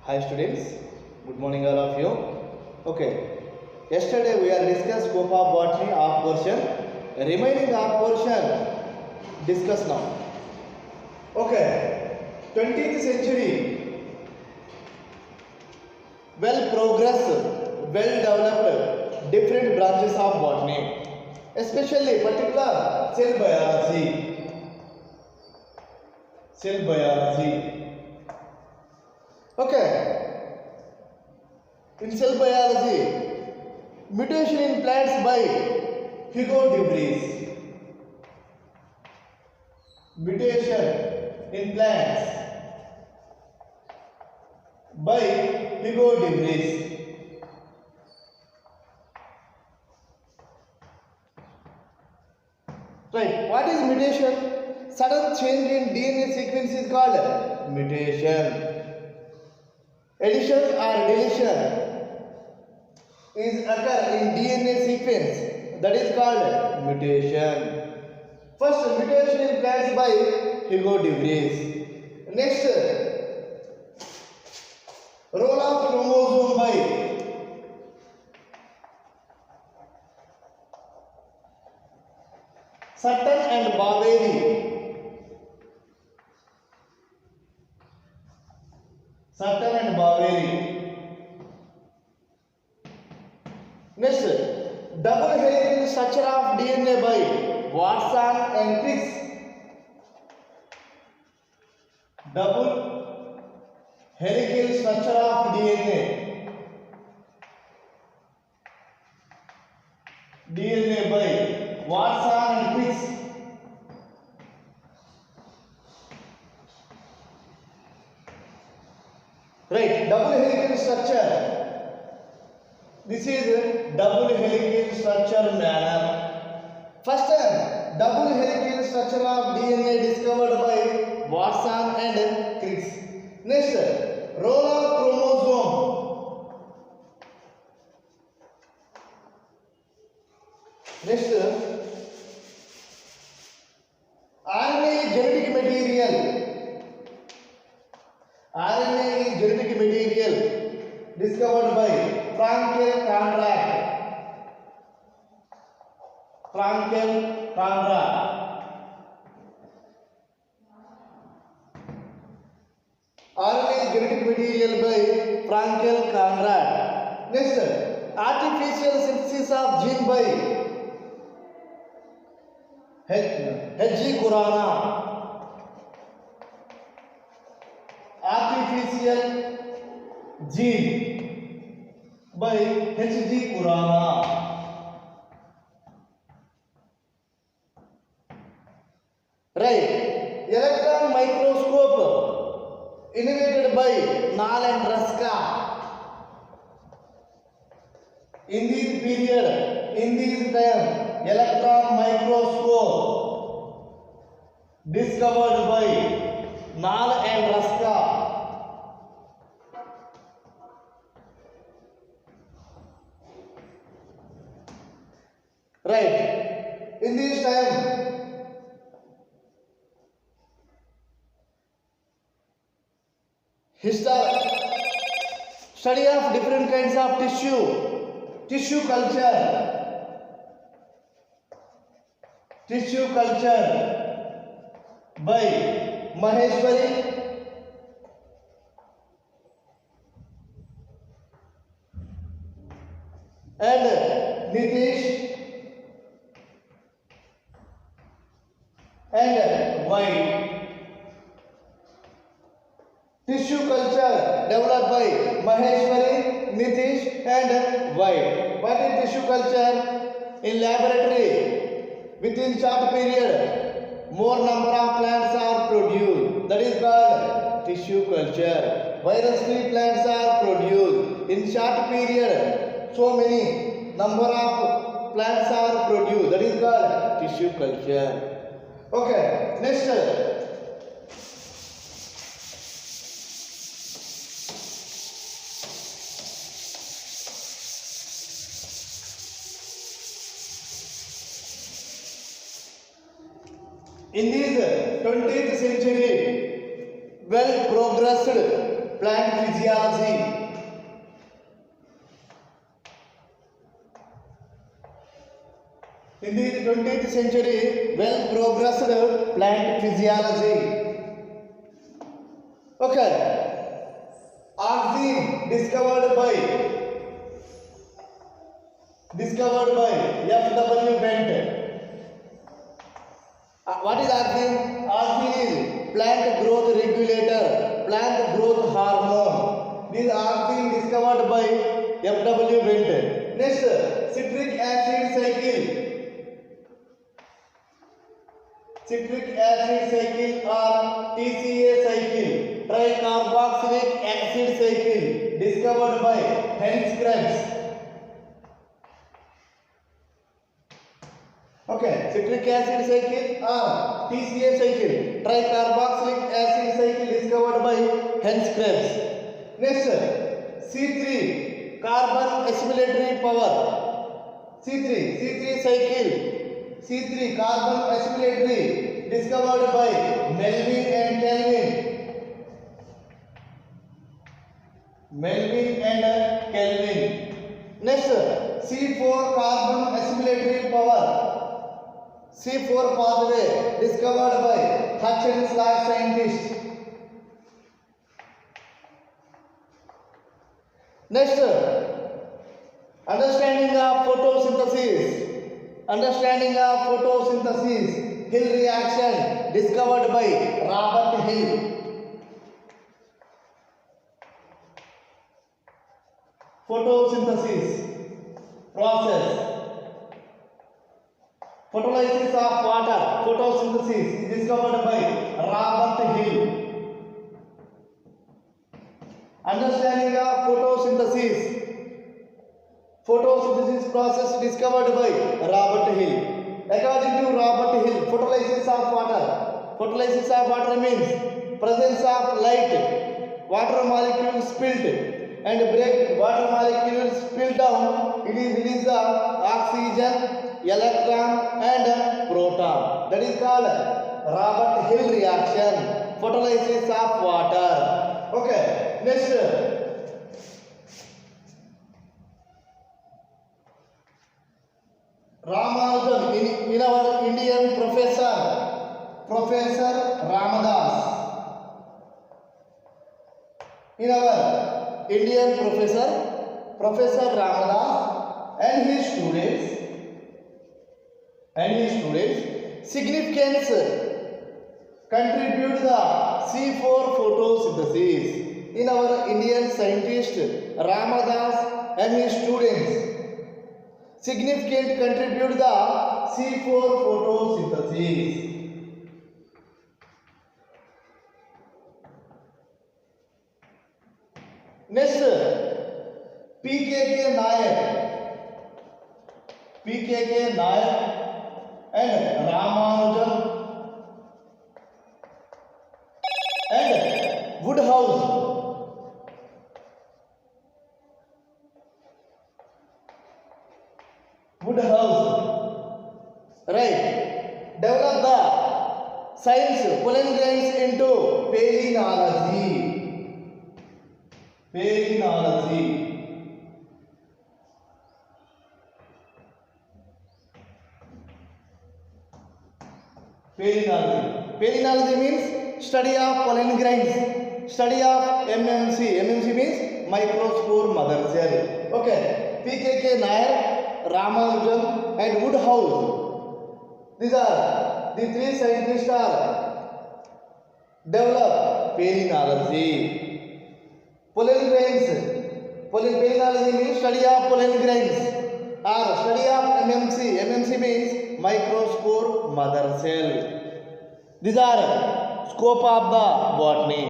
Hi students, good morning all of you. Okay, yesterday we are discussed scope of botany of portion. Remaining of portion discuss now. Okay, 20th century well progressed, well developed different branches of botany, especially particular cell biology. Cell biology. Okay, in cell biology, mutation in plants by Hugo de Vries. Mutation in plants by Hugo de Vries. Right, what is mutation? Sudden change in DNA sequence is called mutation. Addition or deletion is occur in DNA sequence, that is called mutation. First, mutation in plants by Hugo de Vries. Next, role of chromosome by Sutton and Boveri. Sutton and Boveri. Next, double helical structure of DNA by Watson and Crick. Double helical structure of DNA by Watson and Crick. Right, double helical structure. This is double helical structure manner. First time, double helical structure of DNA discovered by Watson and Crick. Next, role of chromosome. Next, RNA is genetic material. RNA is genetic material discovered by Frankel Conrad. Frankel Conrad. RNA is genetic material by Frankel Conrad. Next, artificial synthesis of gene by H.G. Khurana. Artificial gene by H.G. Khurana. Right. Electron microscope invented by Nall and Ruska. In this time, electron microscope discovered by Nall and Ruska. Right. In this time, study of different kinds of tissue culture by Maheshwari and Nitish and White. Tissue culture developed by Maheshwari, Nitish and White. What is tissue culture? In laboratory, within short period, more number of plants are produced. That is called tissue culture. Virus-free plants are produced. In short period, so many number of plants are produced. That is called tissue culture. Okay, next. In this 20th century, well progressed plant physiology. In the 20th century, well progressed plant physiology. Okay, oxime discovered by F.W. Bent. What is oxime? Oxime is plant growth regulator, plant growth hormone. This oxime discovered by F.W. Bent. Next, citric acid cycle. Citric acid cycle or TCA cycle, tricarboxylic acid cycle, discovered by Hans Krebs. Okay, citric acid cycle or TCA cycle, tricarboxylic acid cycle, discovered by Hans Krebs. Next, C3, carbon assimilatory power. C3 cycle. C3 carbon assimilatory, discovered by Melvin and Kelvin. Next, C4 carbon assimilatory power. C4 pathway, discovered by Hutch and Slack scientists. Next, understanding of photosynthesis. Hill reaction, discovered by Robert Hill. Photosynthesis process. Photolysis of water, photosynthesis, is discovered by Robert Hill. Understanding of photosynthesis process, discovered by Robert Hill. According to Robert Hill, photolysis of water means presence of light, water molecules spilled and break water molecules spill down. It is release the oxygen, electron and proton. That is called Robert Hill reaction, photolysis of water. Okay, next. Ramanujan, in our Indian Professor Ramadas. In our Indian Professor Ramadas and his students significance contribute the C4 photosynthesis. In our Indian scientist Ramadas and his students significant contribute the C4 photosynthesis. Next, PKK Nayak and Ramanujan and Woodhouse. Right, develop the science pollen grains into palynology. Palynology means study of pollen grains, study of MMC. MMC means microspore mother cell. Okay, PKK Nair, Ramanujan and Woodhouse. These are the three scientists are develop palynology. Pollen grains. Palynology means study of pollen grains or study of MMC. MMC means microspore mother cell. These are scope of the botany.